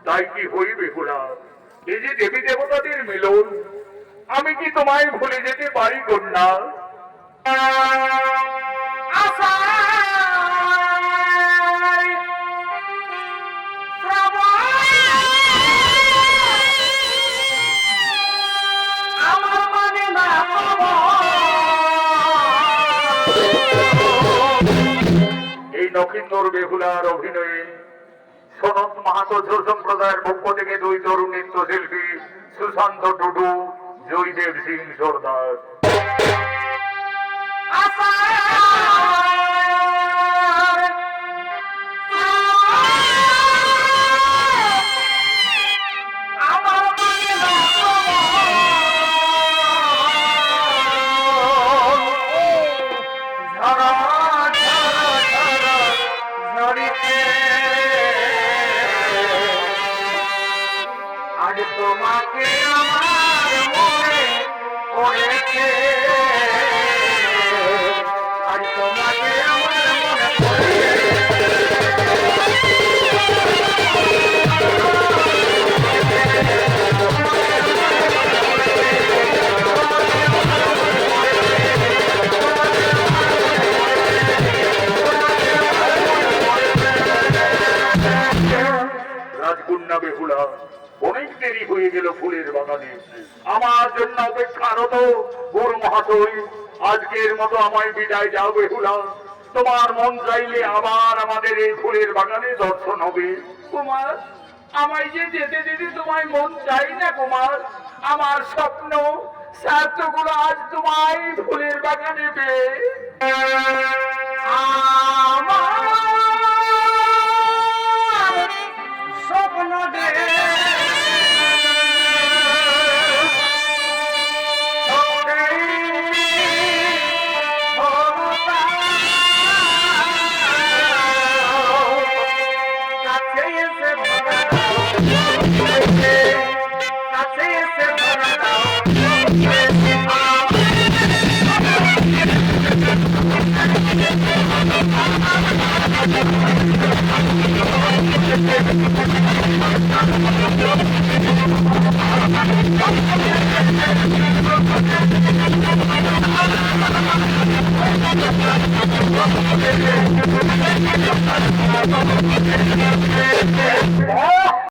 তাই কি হইবে ভোলা? এই যে দেবী দেবতাদের মিলন, আমি কি তোমায় ভুলে যেতে পারি কন্যা? এই নক্ষিন্দর বেহুলার অভিনয়ে সনত মাহাতো সম্প্রদায়ের পক্ষ থেকে দুই তরুণ নৃত্যশিল্পী সুশান্ত টুডু, জয়দেব সিং সর্দার। তোমাকে আমার মনে পড়েছে, আজ তোমাকে আমার মনে রাজকন্যা বেহুলা, অনেক দেরি হয়ে গেল ফুলের বাগানে। আমার জন্য অপেক্ষারত গুরু মহাশয়, আজকের মতো আমায় বিদায় যাও বেহুলা। তোমার মন চাইলে আবার আমাদের এই ফুলের বাগানে দর্শন হবে। কুমার, আমায় যে যেতে যেতে তোমায় মন চাই না কুমার। আমার স্বপ্ন সার্থকগুলো আজ তোমায় ফুলের বাগানে পেয়ে। আমার স্বপ্ন দে Thank you.